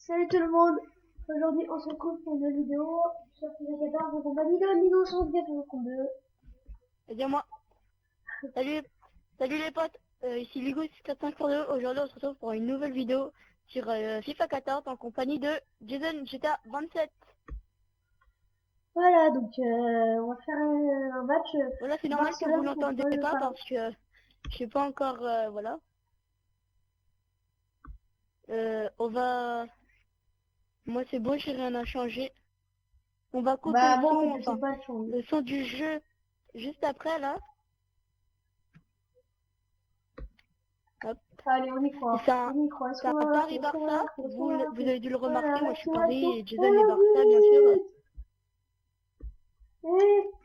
Salut tout le monde. Aujourd'hui on se retrouve pour une nouvelle vidéo sur FIFA 14 en compagnie de Nino 142. Eh bien moi, salut, salut les potes, ici Ligo6452. Aujourd'hui on se retrouve pour une nouvelle vidéo sur FIFA 14 en compagnie de Jason GTA 27. Voilà, donc on va faire un match Voilà, c'est normal que vous Barcelone contre l'entendez le pas Paris. parce que je sais pas encore, voilà. On va, moi c'est bon, j'ai rien à changer. On va couper Bah le bon en son, fait je sais enfin, pas le changer. le son du jeu juste après là. Hop. Allez on y Et croit, on y croit. Est-ce c'est qu'on un va marquer, est-ce qu'on va Paris-Barça. marquer, est-ce qu'on Vous, va vous marquer? avez dû le remarquer, Voilà, moi je suis action, Paris action. et Oh Jason est le Barça bien sûr. but.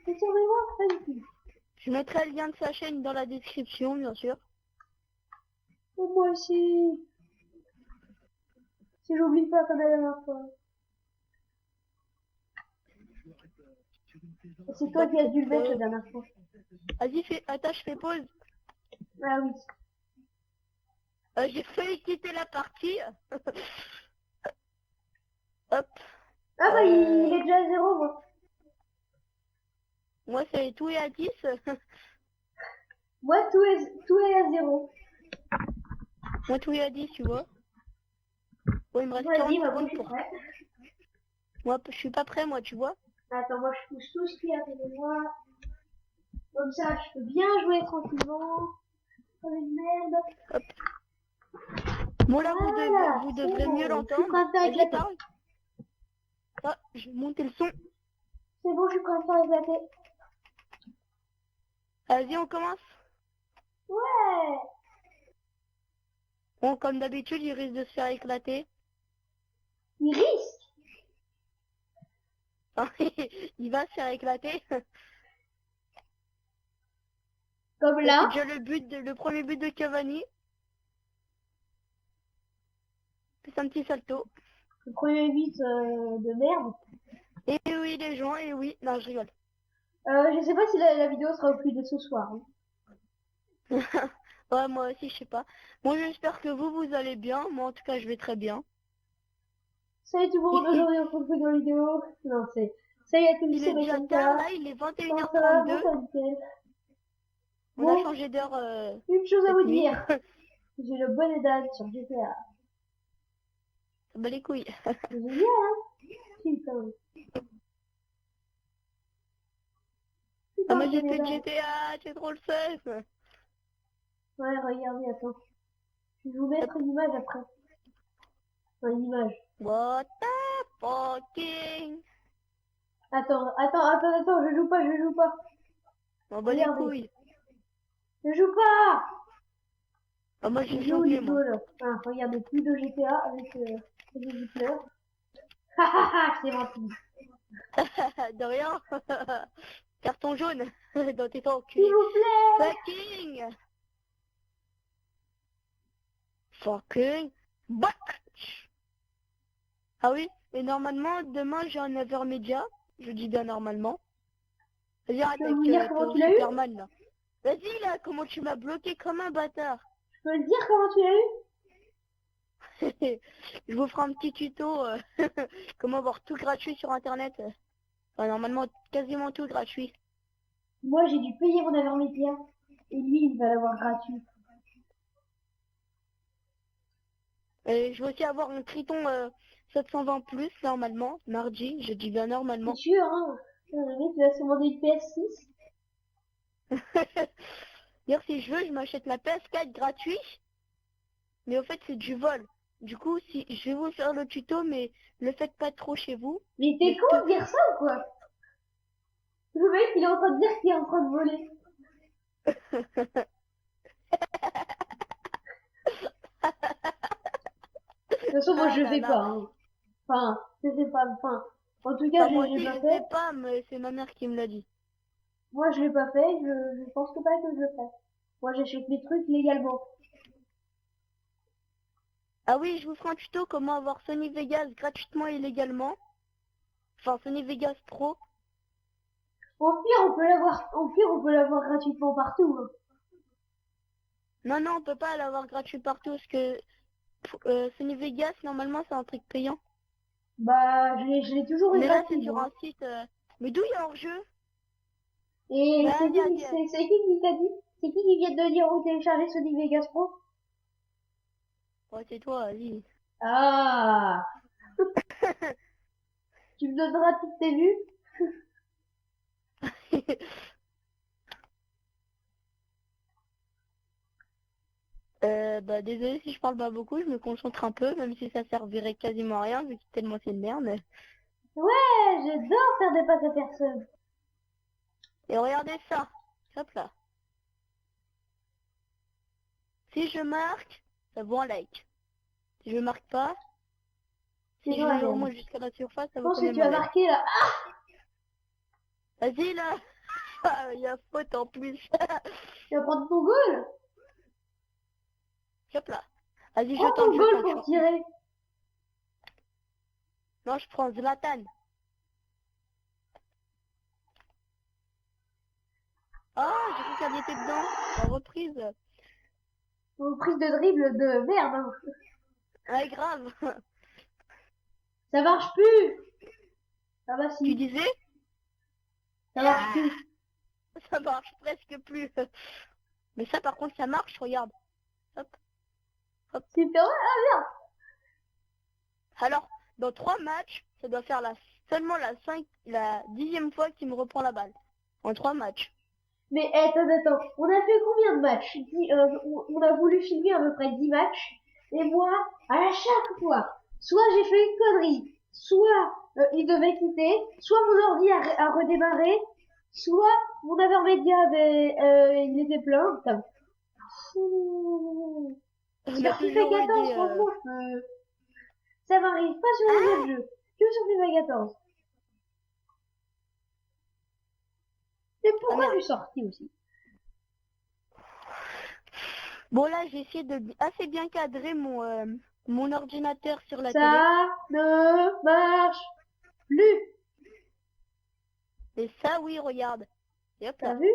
T'es sûr de moi? Pas du tout. Je mettrai le lien de sa chaîne dans la description, bien sûr. Et moi aussi. Si j'oublie pas comme la dernière fois. C'est toi qui as dû le mettre la dernière fois. Vas-y, attache, fais pause. Ah oui. J'ai failli quitter la partie. Hop. Ah bah il est déjà à 0 moi. Moi, c'est tout est à 10. Moi tout est à 0. Moi, tout est à 10, tu vois. Bon, il me reste 40 Vas-y, bah, moi je secondes suis pour... prêt. Moi, je suis pas prêt, moi, tu vois. Attends, moi je pousse tout ce qu'il y a à côté de moi. Comme ça, je peux bien jouer tranquillement. Comme une merde. Hop. Bon, là, Voilà, vous c'est devrez bon. mieux Je suis en l'entendre. train de faire Vas-y, éclater. parle. Ah, je vais monter le son. C'est bon, je suis en train de faire éclater. Vas-y, on commence. Ouais. Bon, comme d'habitude, il risque de se faire éclater. Il risque. Il va se faire éclater. Comme C'est là. déjà le premier but de Cavani. C'est un petit salto. Le premier but de merde. Et oui, les gens, et oui. Non, je rigole. Je sais pas si la vidéo sera au plus de ce soir. Hein. Ouais, moi aussi, je sais pas. Bon, j'espère que vous allez bien. Moi, en tout cas, je vais très bien. Salut tout le monde, aujourd'hui on se retrouve dans la vidéo. Non, c'est... Salut à tous, Il c'est est déjà tard, Bessonka. là, il est Comment ça va? 21h32. Bon, ça va nickel. On a Bon, changé d'heure une chose à cette vous nuit. dire. J'ai le bonnet d'âne sur GTA. Ça bat les couilles. C'est génial, hein? Putain, oui. Ah, Putain, moi, le j'ai bonnet fait d'âne. GTA, c'est trop le seuf. Ouais, regardez, attends. Je vais vous mettre une image après. Enfin, une image. What the fucking... Attends, je joue pas, je joue pas. On bat les Regardez. couilles. Je joue pas! Ah, moi, j'ai Il joue, changé, il moi. joue, là. Ah, regardez, plus de GTA avec les Hitler. Ha ha ha, je t'ai menti. De rien. Carton jaune dans tes temps S'il enculé. vous plaît! Fucking... Fucking... Batch. Ah oui, et normalement, demain, j'ai un 9h média. Je dis bien normalement. Vas-y, arrête Je peux avec vous dire comment ton tu l'as eu? Superman, là. Vas-y, là, comment tu m'as bloqué comme un bâtard. Je peux te dire comment tu l'as eu? Je vous ferai un petit tuto, comment avoir tout gratuit sur Internet. Enfin, normalement, quasiment tout gratuit. Moi, j'ai dû payer mon intermédiaire. Et lui, il va l'avoir gratuit. Et je vais aussi avoir un Triton 720 plus, normalement, mardi. Je dis bien C'est normalement. sûr, hein? Le mec, il va se demander une PS6. D'ailleurs, si je veux, je m'achète la PS4 gratuit. Mais au fait, c'est du vol. Du coup, si je vais vous faire le tuto, mais le faites pas trop chez vous. Mais t'es con de dire ça ou quoi? Le mec, il est en train de dire qu'il est en train de voler. De toute façon, moi, Ah je là fais là. pas, hein. Enfin, je sais pas, enfin. En tout cas, Enfin, moi j'ai aussi, pas je fait. sais pas, mais c'est ma mère qui me l'a dit. Moi, je l'ai pas fait. Je pense que pas que je le fais. Moi, j'achète les trucs légalement. Ah oui, je vous ferai un tuto comment avoir Sony Vegas gratuitement et légalement. Enfin, Sony Vegas Pro. Au pire, on peut l'avoir gratuitement partout, hein. Non, non, on peut pas l'avoir gratuit partout parce que Sony Vegas, normalement, c'est un truc payant. Bah, je l'ai toujours eu Mais là, c'est gratuit, sur moi. un site... Mais d'où il y a hors-jeu? Et Bah, c'est vas-y, qui, c'est qui t'a dit? C'est qui vient de dire où télécharger Sony Vegas Pro? ouais, c'est toi, vas-y. Ah! Tu me donneras toutes tes vues? Bah, désolé si je parle pas beaucoup, je me concentre un peu, même si ça servirait quasiment à rien, vu que tellement c'est de merde. Ouais, j'adore faire des passes à personne. Et regardez ça. Hop là. Si je marque, ça vaut un like. Si je marque pas, C'est si je vrai, le Yann. remonte jusqu'à la surface, ça Je vaut pense quand que même tu un as like. marqué là. Vas-y là. Il y a faute en plus. Tu vas prendre ton goal? Hop là. Vas-y, Prends ton je goal tente, je pour suis plus. tirer. Non, je prends Zlatan. Ah, j'ai cru qu'elle était dedans. En reprise. Une prise de dribble de merde, hein. Ouais, grave. Ça marche plus. Ah bah Tu si, disais? ça marche plus. Ça marche presque plus. Mais ça, par contre, ça marche, regarde. Hop. Super, ouais. Alors, dans 3 matchs, ça doit faire seulement la 10e fois qu'il me reprend la balle. En 3 matchs. Mais attends. On a fait combien de matchs? On a voulu filmer à peu près 10 matchs. Et moi, à chaque fois, soit j'ai fait une connerie, soit il devait quitter, soit mon ordi a redémarré, soit mon Avermedia il était plein. Putain. Fou. On a Sur FIFA toujours eu 14, des... franchement, ça m'arrive pas sur les autres jeux, que sur FIFA 14. Et Ah pourquoi merde. je suis sorti aussi? Bon là, j'ai essayé de assez bien cadrer mon ordinateur sur la télé. Ça ne marche plus. Et ça, oui, regarde. Et hop T'as là. vu?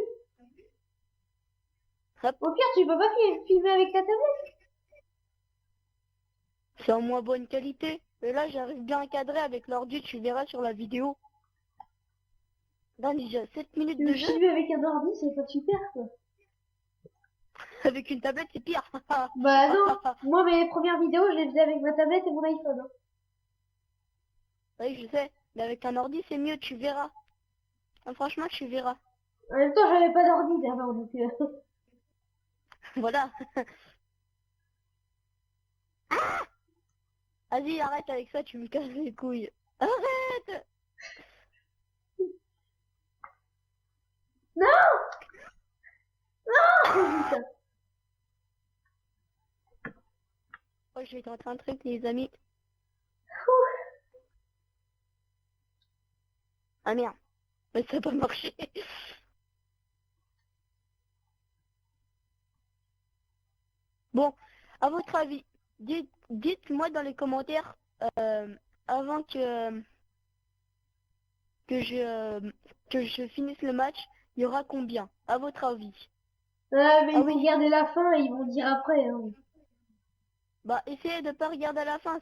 Hop. Au pire, tu peux pas filmer avec ta tablette. C'est en moins bonne qualité. Et là, j'arrive bien à cadrer avec l'ordi, tu verras sur la vidéo. Là, on est déjà 7 minutes de jeu. Filmer avec un ordi, c'est pas super, quoi. Avec une tablette, c'est pire. Bah non, moi mes premières vidéos, je les faisais avec ma tablette et mon iPhone. Hein. Oui, je sais. Mais avec un ordi, c'est mieux, tu verras. Ah, franchement, tu verras. En même temps, j'avais pas d'ordi d'avant, donc Voilà. Vas-y, arrête avec ça, tu me casses les couilles. Arrête! Non. Putain. Oh, je vais tenter un truc, les amis. Ah merde. Mais ça n'a pas marché. Bon, à votre avis, dites-moi dans les commentaires, avant que je finisse le match, il y aura combien, à votre avis? Ah, mais Ah ils vont oui, garder la fin et ils vont dire après. Hein. bah essayez de pas regarder à la fin,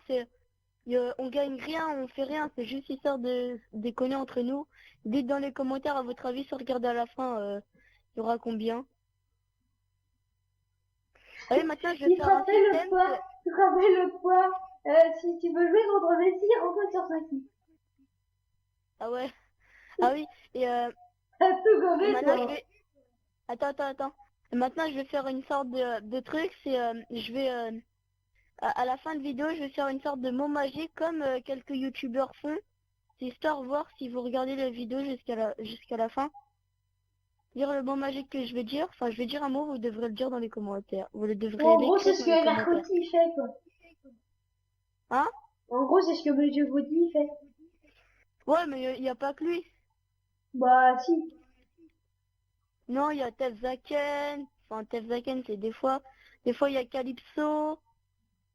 on gagne rien, on fait rien, c'est juste histoire de déconner entre nous. Dites dans les commentaires, à votre avis, si regarder à la fin, il y aura combien? Allez, maintenant je vais Tu te faire un rappelles système. le poids, si tu veux jouer contre Messi, rentre sur 5. Ah ouais. Ah oui, et T'as tout gommé, maintenant je toi. vais... Attends. Et maintenant je vais faire une sorte de truc, c'est je vais à la fin de vidéo je vais faire une sorte de mot magique comme quelques youtubeurs font. C'est histoire de voir si vous regardez la vidéo jusqu'à la fin. Dire le mot magique que je vais dire, enfin je vais dire un mot, vous devrez le dire dans les commentaires. Vous le devrez Bon, en gros, c'est l'écrire ce dans que les MR commentaires. Coty fait, quoi. Hein? En gros, c'est ce que Monsieur Coty fait. Ouais, mais il n'y a pas que lui. Bah, si. Non, il y a Tefzaken. Enfin, Tefzaken, c'est des fois. Des fois, il y a Calypso.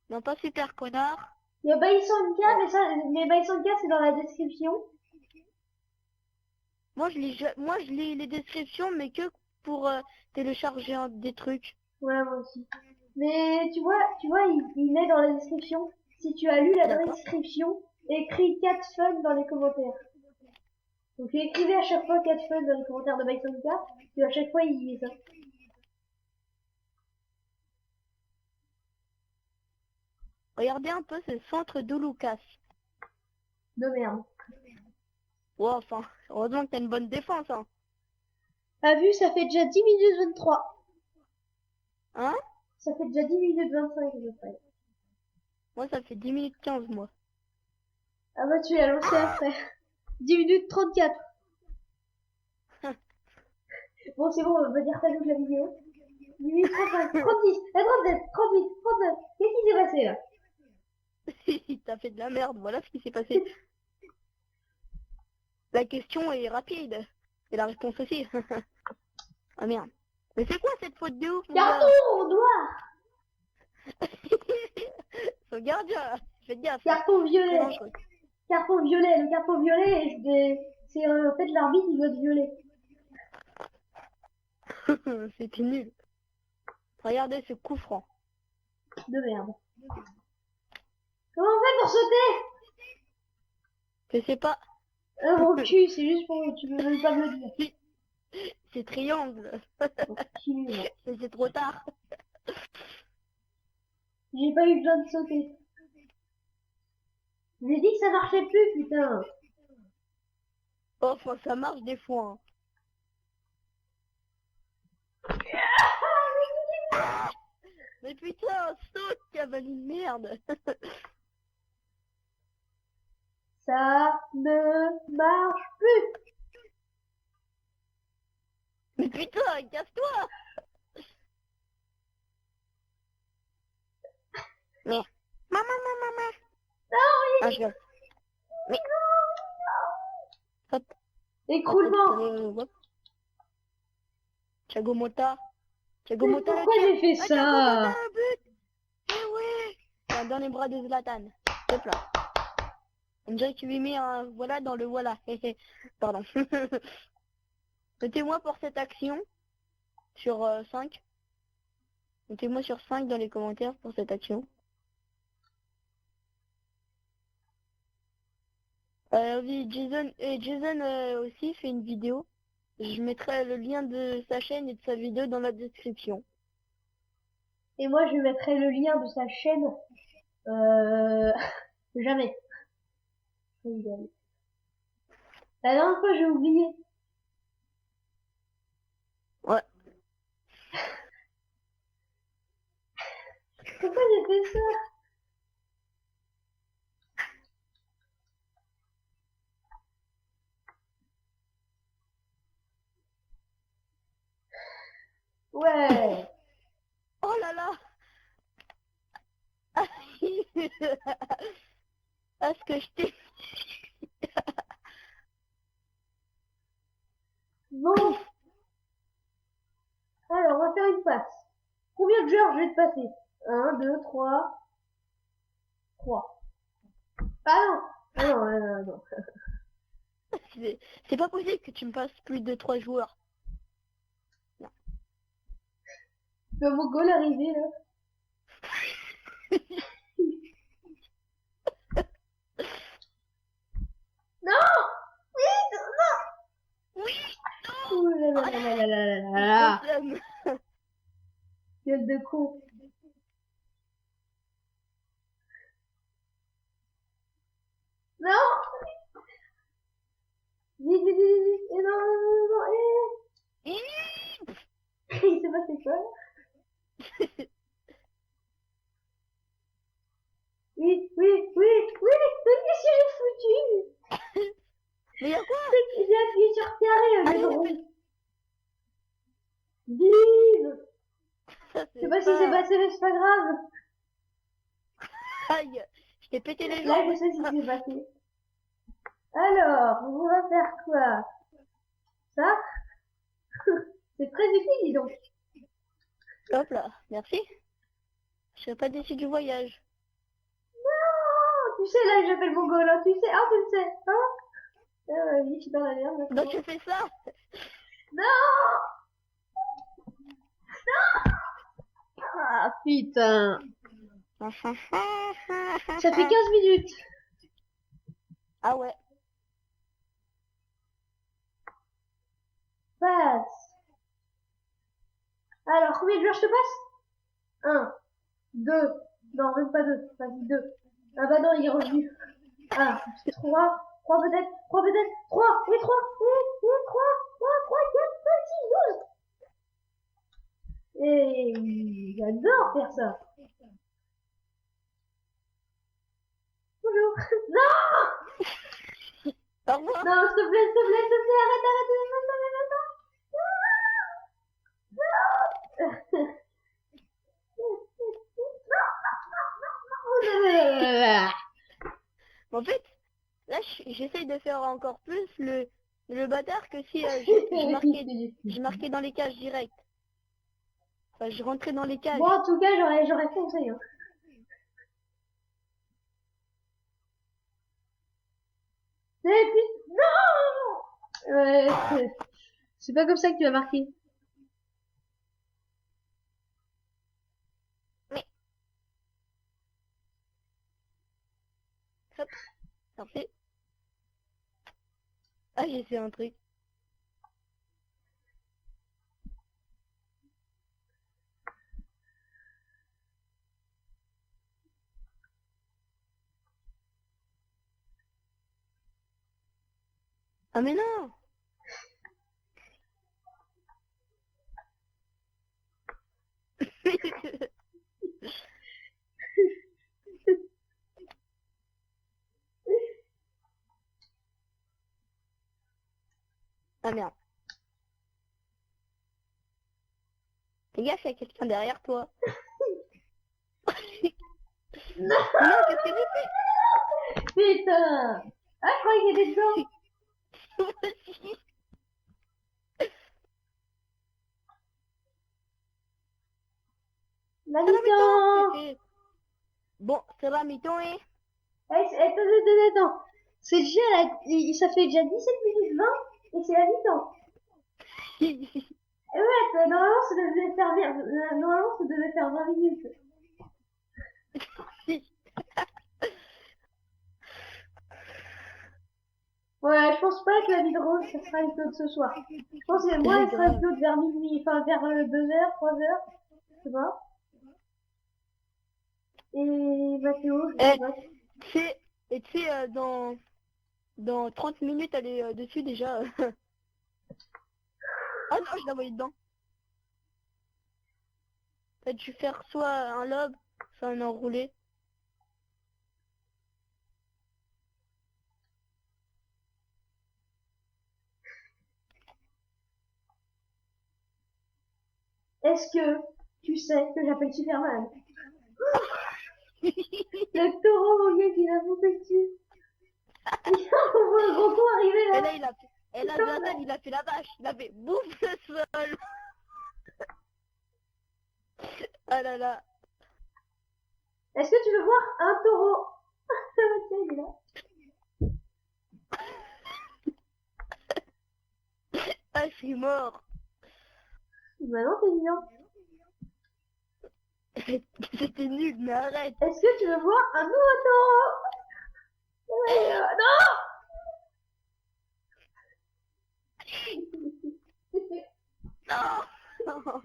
Non, pas Super Connard. Il y a Baïsanka, Oh. mais Baïsanka, c'est dans la description. Moi, je lis les descriptions, mais que pour télécharger des trucs. Ouais, moi aussi. Mais tu vois, il met dans la description. Si tu as lu la D'accord. description, écris 4 fun dans les commentaires. Donc écrivez à chaque fois 4 fun dans les commentaires de MySonka, et à chaque fois il met ça. Regardez un peu ce centre de Lucas. De merde. Ouais, enfin, heureusement que t'as une bonne défense, hein. T'as vu, ça fait déjà 10 minutes 23. Hein? Ça fait déjà 10 minutes 25 à peu près. Moi, ça fait 10 minutes 15, moi. Ah bah tu l'as lancé après. 10 minutes 34. Bon c'est bon, on va dire ta de la vidéo. 10 minutes 35, 36, 37, 38, 39. Qu'est-ce qui s'est passé là? T'as fait de la merde, voilà ce qui s'est passé. La question est rapide. Et la réponse aussi. Ah merde. Mais c'est quoi cette faute de ouf, mon gars? Carton noir. Son gardien, faites gaffe. Carton C'est violet. dangereux. Carton violet. Le carton violet, c'est en fait l'arbitre il doit être violet. C'était nul. Regardez ce coup franc. De merde. Comment on fait pour sauter? Je sais pas. Ah mon cul, c'est juste pour tu veux même pas me le dire. C'est triangle. Cul. Mais c'est trop tard. J'ai pas eu besoin de sauter. J'ai dit que ça marchait plus, putain. Oh, enfin, ça marche des fois. Hein. Mais putain, saute, cavale une merde. Ça ne marche plus. Mais putain, casse-toi. Mais, maman. Non, Ah, je... Mais, hop. écroulement. Hop. Thiago Motta. Mais pourquoi j'ai fait ça? Thiago Motta, un but. Eh ouais. Enfin, dans les bras de Zlatan. Hop là. On dirait que tu lui mets un voilà dans le voilà. Pardon. Notez-moi pour cette action sur 5. Notez-moi sur 5 dans les commentaires pour cette action. Oui, Jason aussi fait une vidéo. Je mettrai le lien de sa chaîne et de sa vidéo dans la description. Et moi, je mettrai le lien de sa chaîne. Jamais. La dernière fois, j'ai oublié. Ouais. Pourquoi j'ai fait ça? Ouais. Oh là là. Ah, ce que je t'ai... Bon. Alors, on va faire une passe. Combien de joueurs je vais te passer? 1, 2, 3. 3. Ah non. Ah non, non. C'est pas possible que tu me passes plus de 3 joueurs. Non. Le mon goal arrivé là. Non. Oui, non. Oui. Ouh là là là là là là là là. Gueule de con. Non. Vite, vite, vite, vite. Et non, non, non, non, Il s'est passé quoi? Oui, oui, oui, oui, qu'est-ce que j'ai foutu? Mais y'a quoi? J'ai appuyé sur carré au lieu de rond. Vive! Je sais pas si c'est passé, mais c'est pas grave. Aïe, je t'ai pété les Là, jambes. je sais ce qui s'est passé. Alors, on va faire quoi? Ça? C'est très utile, dis donc. Hop là, merci. Je serais pas déçu du voyage. Non! Tu sais, là, j'appelle mon goal, hein, tu sais. Ah, tu le sais, hein? Oui, je suis dans la merde, maintenant. Donc tu fais ça? Non! Non! Ah, putain. Ça fait 15 minutes. Ah ouais. Passe. Alors, combien de joueurs je te passe? 1, 2. Non, même pas 2. Vas-y, 2. Ah bah non, il est revenu. 1, 3. 3 peut-être. 3 peut-être. 3. Oui, 3. Oui, 3. 3, 3, 4, 5, 6, 12. Et j'adore faire ça. Bonjour. Non! Au revoir. Non, s'il te plaît, s'il te plaît, s'il te plaît, arrête, arrête, arrête, arrête. En fait, là, j'essaye de faire encore plus le bâtard que si je marquais dans les cages direct. Enfin, je rentrais dans les cages. Bon, en tout cas, j'aurais foncé, hein. Et puis, non! Ouais, c'est pas comme ça que tu as marqué. Hop, parfait. Ah, j'ai fait un truc. Ah mais non! Ah merde. Fais gaffe, il y a quelqu'un derrière toi. Non! Non, qu'est-ce que j'ai fait? Putain! Ah, je croyais qu'il était dedans. Moi aussi. La C'est la mi-temps! mi-temps. Bon, c'est la mi-temps et... Attends. C'est déjà ça fait déjà 17 minutes 20 et c'est la mi-temps. Et ouais, normalement ça devait faire 20 minutes. Ouais, je pense pas que la vidéo, ça sera upload ce soir. Je pense que moi, elle sera upload vers minuit, enfin vers 2h, 3h, je sais pas. Et Mathéo, je sais pas. Et tu sais, dans 30 minutes, elle est dessus déjà. Ah non, je l'ai envoyé dedans. En fait, je vais faire soit un lobe, soit un enroulé. Est-ce que tu sais que j'appelle Superman? Le taureau, mon gars, qui l'a monté dessus. On voit un gros con arriver Et là. là, il a fait la vache. Il a fait bouffe le sol. Ah là là. Est-ce que tu veux voir un taureau? Tiens, il est là. Ah, je suis mort. Maintenant, t'es mignon. C'était nul, mais arrête. Est-ce que tu veux voir un nouveau taureau? Non! Non.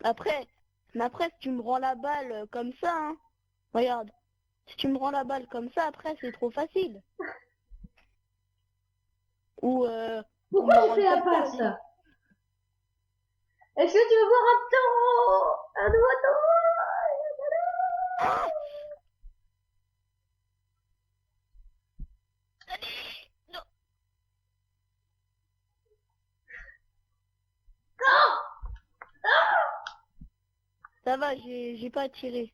Après, mais après, si tu me rends la balle comme ça, hein, regarde. Si tu me rends la balle comme ça, après, c'est trop facile. Ou, Pourquoi on il fait la comme ça passe aussi. là? Est-ce que tu veux voir un taureau? Un nouveau taureau? Ah allez, non. Ça va, j'ai pas tiré.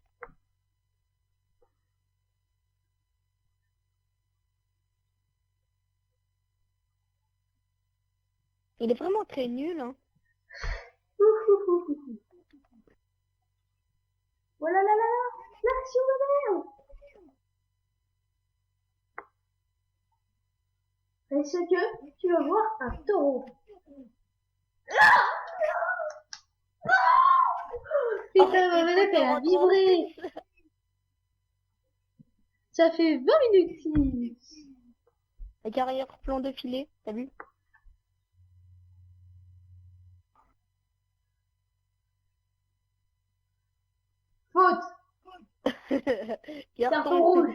Il est vraiment très nul, hein. Oh là là là là! L'action de merde! Est-ce que tu veux voir un taureau? Putain, ma manette, elle a vibré. Ça fait 20 minutes qu'il... Avec arrière-plan de filet, t'as vu? Faute. Carton Carton rouge.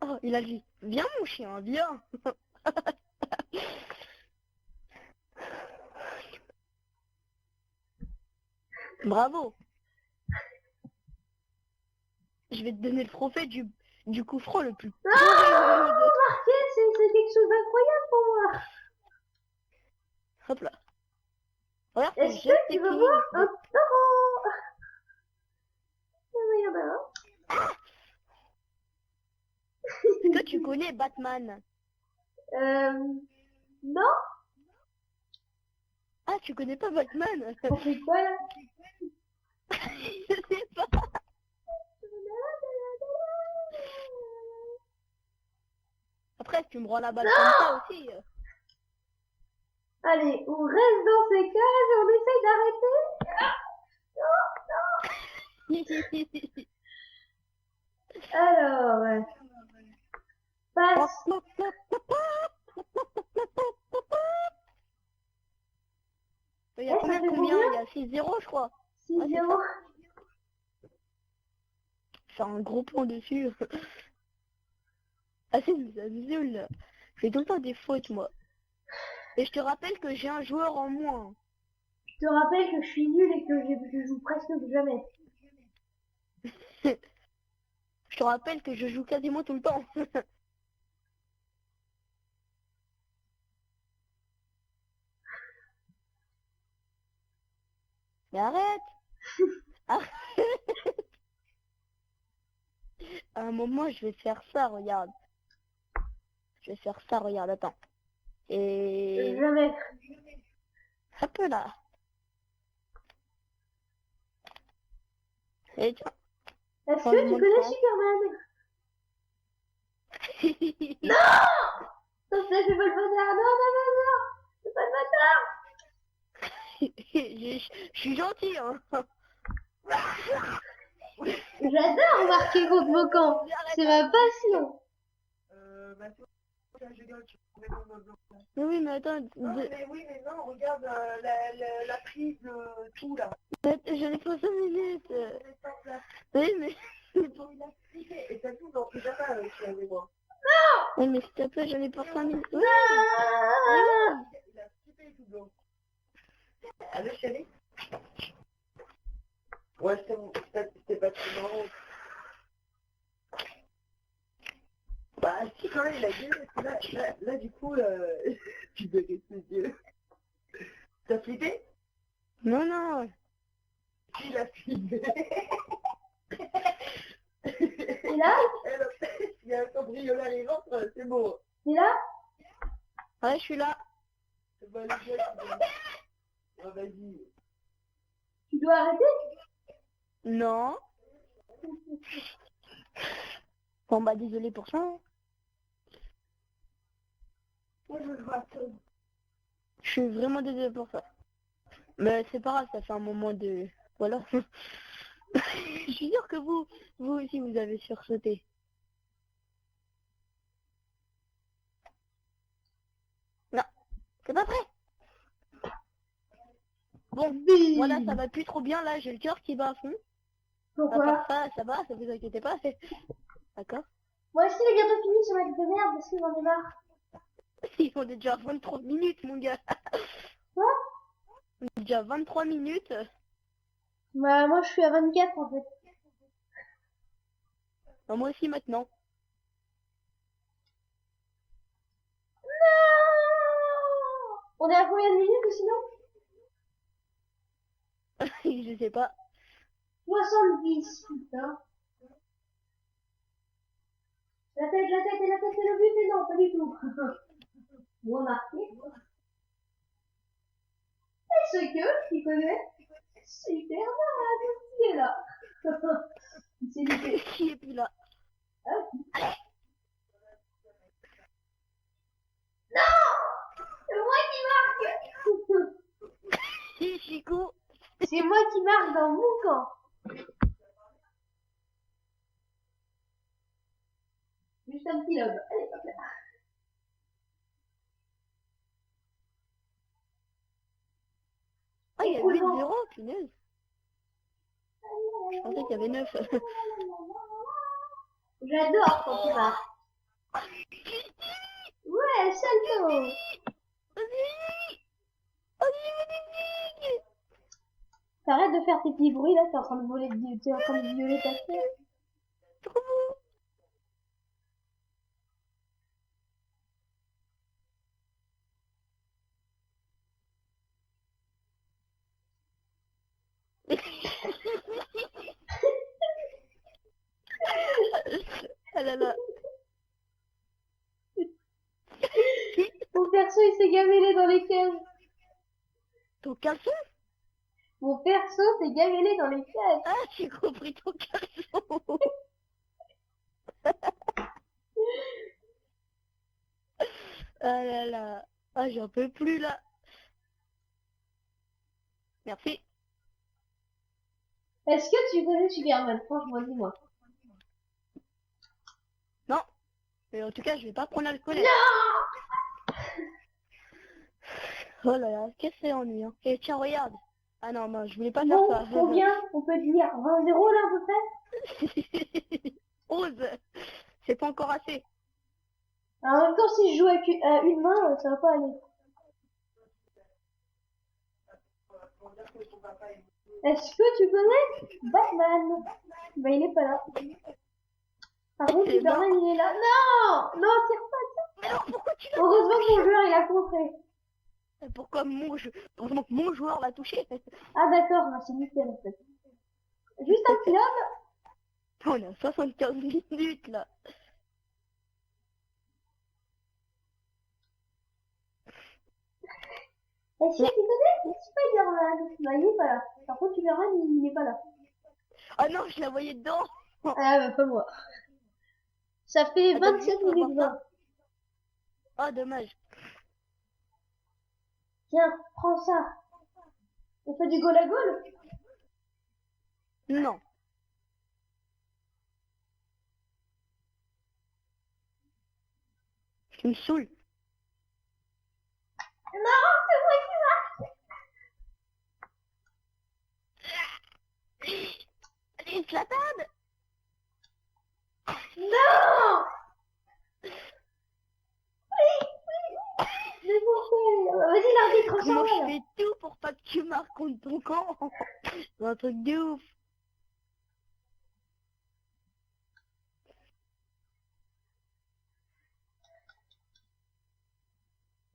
Oh, il a dit, viens mon chien, viens. Bravo. Je vais te donner le trophée du coup franc le plus Ah, remarquez, c'est quelque chose d'incroyable pour moi. Hop là. Regarde, c'est Est-ce que juste tu veux écrit. voir un taureau? Il y en a un. Est-ce que tu connais Batman? Non? Ah, tu connais pas Batman? On fait quoi là? Je sais pas. Après, tu me rends la balle comme ça aussi. Allez, on reste dans ces cages et on essaye d'arrêter. Alors, passe. Il y a ça fait combien? combien? Il y a 6-0 je crois. 6-0. C'est un gros point dessus. Ah c'est nul. Je fais tout le temps des fautes moi. Et je te rappelle que j'ai un joueur en moins. Je te rappelle que je suis nulle et que je joue presque jamais. Je te rappelle que je joue quasiment tout le temps. Mais arrête. Arrête. À un moment je vais faire ça, regarde. Je vais faire ça, regarde, attends. Et... Jamais. Un peu là. Et tiens. Est-ce que tu connais Superman? Non! Non, fais pas le bâtard. Non. C'est pas le bâtard. Je suis gentil, hein. J'adore marquer contre vos camps. C'est ma passion. Mais oui, mais attends. Mais non, regarde la prise, tout là. J'en ai pas 5 minutes. Oui, mais... Et ça tout dans tout ça, je suis avec moi. Oui, mais s'il te plaît, j'en ai pas 5 minutes. Oui. Ah! Il a skippé tout blanc. Allô, chérie? Ouais, c'était pas très marrant. Bah, si, quand même, il a gueulé. Là, du coup, tu verrais ses yeux. T'as flippé? Non. Il a flippé. Et là? Il y a un cambrioleur, il rentre, c'est bon. Et là? Ouais, je suis là. Bah, les gars, oh, vas-y. Tu dois arrêter? Non. Bon, bah, désolé pour ça. Hein. Moi, je veux voir ça. Je suis vraiment désolé pour ça. Mais c'est pas grave, ça fait un moment de... Voilà. Je suis sûr que vous aussi, vous avez sursauté. Non, c'est pas prêt. Bon, voilà, ça va plus trop bien, là, j'ai le cœur qui bat à fond. À Pourquoi? part ça va, ça vous inquiétez pas. D'accord. Moi aussi, il est bientôt fini ce match de merde parce que j'en ai marre. Si, on est déjà à 23 minutes, mon gars. Quoi? On est déjà à 23 minutes. Bah, moi, je suis à 24 en fait. Bah, moi aussi maintenant. Non! On est à combien de minutes sinon? Je sais pas. 70, putain. La tête, et le but, et non, pas du tout. Moi marqué. Et ce que, qui connaît, Superman, qui est là. C'est lui. Qui est plus là? Ah, non! C'est moi qui marque. C'est moi qui marque dans mon camp. Juste un petit lob. Allez, hop là. Ah, il y a 8-0, punaise. Je pensais qu'il y avait 9. J'adore quand tu marques. Ouais, salto. T'arrêtes de faire tes petits bruits là, t'es en train de voler, t'es en train de violer ta sœur. Trop beau. Ah là là. Mon perso il s'est gamellé dans les cages. Ton caleçon? Mon perso s'est gamellé dans les cages. Ah, j'ai compris ton caleçon. Ah là là. Ah, j'en peux plus là. Merci. Est-ce que tu connais Superman? Franchement, dis-moi. Non. Mais en tout cas, je vais pas prendre l'alcool. Oh là là, qu'est-ce que c'est ennuyant. Et tiens, regarde. Ah non, non, je voulais pas faire Bon, ça. combien on peut dire 20-0 là à peu près? 11. C'est pas encore assez. En même temps, si je joue avec une main, ça va pas aller. Est-ce que tu connais Batman? Bah il est pas là. Par contre, C'est Superman mort. il est là. Non! Non, tire pas, tire. Mais alors, pourquoi tu l'as Heureusement que mon joueur il a contré. Pourquoi heureusement que mon joueur l'a touché. Ah d'accord, bah, c'est nickel en fait. Juste un petit lob. On a 75 minutes là. Est-ce que tu connais Spider-Man? Bah il est pas là. Par contre, Superman il est pas là. Ah non, je la voyais dedans. Ah bah pas moi. Ça fait Attends, 27 juste pour minutes voir 20. Ah, dommage. Tiens, prends ça. On fait du goal à goal? Non. Tu me saoules. Non, c'est moi Allez, Zlatan. qui marque. Non! Mais pourquoi? Vas-y, l'arbitre, Comment s'en je va. fais tout pour pas que tu marques contre ton camp? C'est un truc de ouf.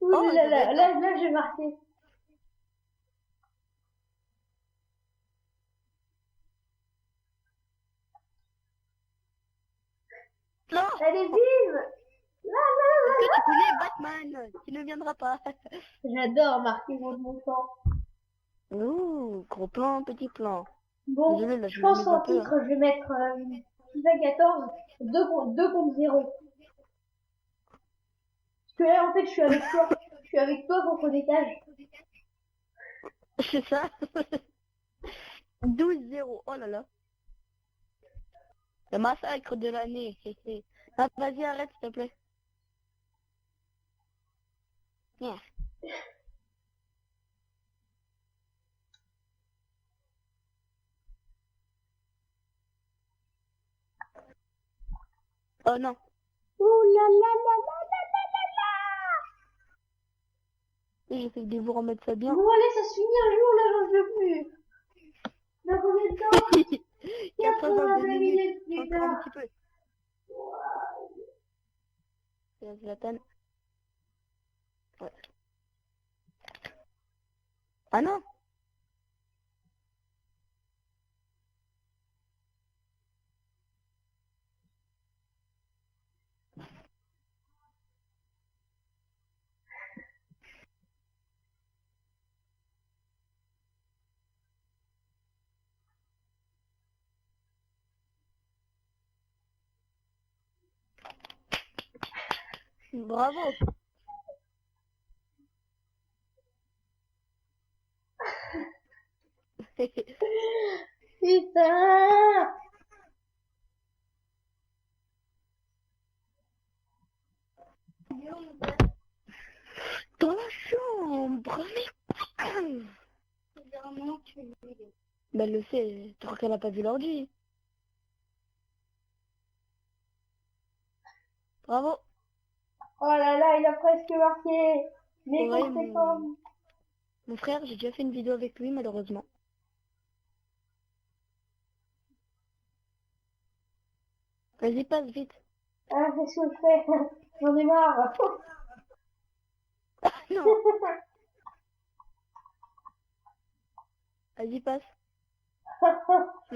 Ouh Oh, là ça là, va être là, j'ai marqué. Non. Allez, bim! Là, Est-ce que tu connais Batman? Tu ne viendras pas. j'adore marquer mon temps. Ouh, gros plan, petit plan. Bon, Désolé, là, je je pense me qu'en un peu. titre, je vais mettre FIFA 14, 2 contre 0. Parce que là, en fait, je suis avec toi. Je suis avec toi contre des cages. C'est ça. 12-0. Oh là là. Le massacre de l'année. Ah, vas-y, arrête, s'il te plaît. Yeah. Oh non. Ouh là là là là là là là là! J'essaie de vous remettre ça bien. Bon, allez, ça se finit un jour, là, j'en peux plus. Dans combien de temps? 82 minutes. minutes, Encore un putain. petit peu. C'est la Zlatan. Ouais. Ah non. Bravo. Putain! Dans la chambre, mais... Bah, elle le sait, tu crois qu'elle a pas vu l'ordi. Bravo. Oh là là, il a presque marqué. Mais Ouais, conséquent. mon frère, j'ai déjà fait une vidéo avec lui, malheureusement. Vas-y, passe vite. Ah, qu'est-ce que je fais? J'en ai marre. Non, vas-y, passe. On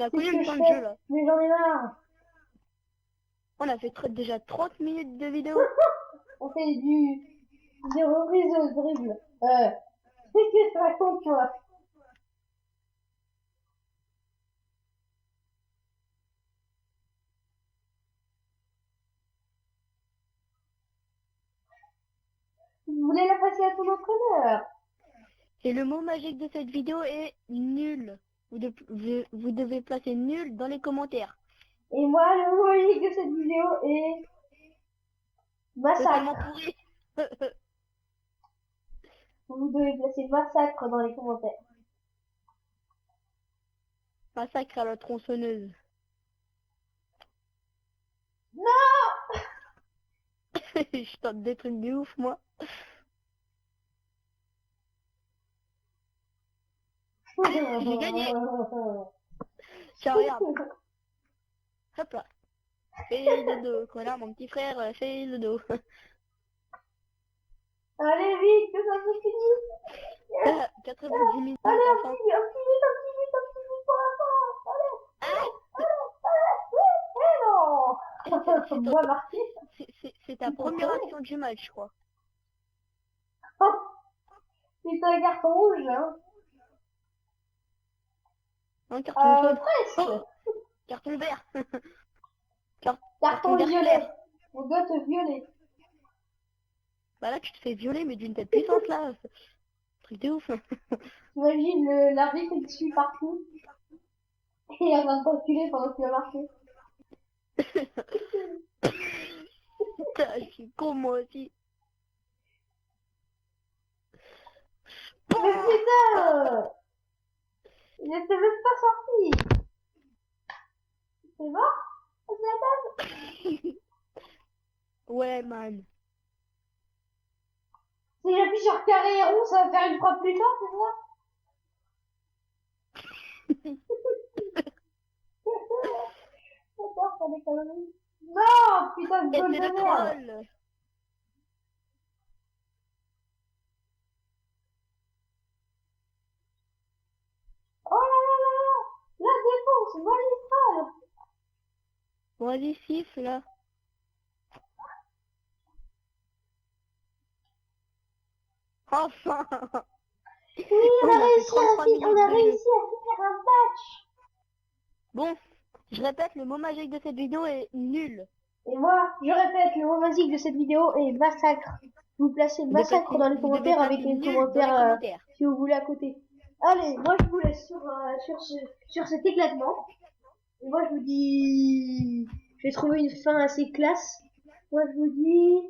a combien Qu'est-ce de que temps je de jeu, fais? là? Mais j'en ai marre. On a fait déjà 30 minutes de vidéo. On fait des reprises de dribble. Qu'est-ce que tu racontes, toi? Tu voulais la passer à ton entraîneur. Et le mot magique de cette vidéo est nul. Vous devez placer nul dans les commentaires. Et moi, le mot unique de cette vidéo est Totalement massacre. pourri. Vous devez placer massacre dans les commentaires. Massacre à la tronçonneuse. Non! Je tente des trucs de ouf, moi. J'ai gagné. Tiens, regarde. Hop là. Fais le dos, connard, mon petit frère, fais le dos. Allez, vite, que ça se finisse. 90 minutes, Allez, enfin. un petit but pour la fin. Allez, non. Moi, marqué. C'est ta première action du match, je crois. C'est un carton rouge, hein. Un carton jaune. Presque. Oh, carton vert. Carton vert violet. clair. On doit te violer. Bah là, tu te fais violer, mais d'une telle puissance, là. Truc de ouf. T'imagines l'arbitre qui te suit partout. Et il est en train de t'enculer pendant que tu as marqué. Putain, je suis con, moi aussi. Mais putain! Il était même pas sorti. C'est mort? Ouais, man. Si j'appuie sur carré et rond, ça va faire une frappe plus forte, c'est ça? D'accord, ça déconne. Non! Putain de Et goal c'est de le merde! troll. Oh là là là là! La défense magistrale! Bon, vas-y, siffle, là. Enfin. Oui, on a réussi à 33 minutes on a de jeu. réussi à finir un match! Bon, je répète, le mot magique de cette vidéo est nul. Et moi, je répète, le mot magique de cette vidéo est massacre. Vous placez massacre dans les Vous devez commentaires avec placer les nul dans les commentaires commentaires. si vous voulez à côté. Allez, moi je vous laisse sur cet éclatement. Et moi je vous dis, j'ai trouvé une fin assez classe. Moi je vous dis,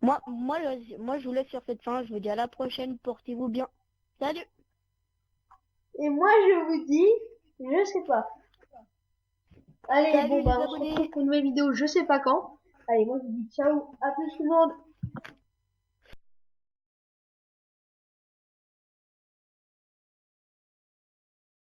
Moi, je vous laisse sur cette fin. Je vous dis à la prochaine. Portez-vous bien. Salut. et moi je vous dis, je sais pas. Allez, Salut, bon bah les on se abonnés. retrouve pour une nouvelle vidéo, je sais pas quand. Allez, moi je vous dis ciao, à plus tout le monde.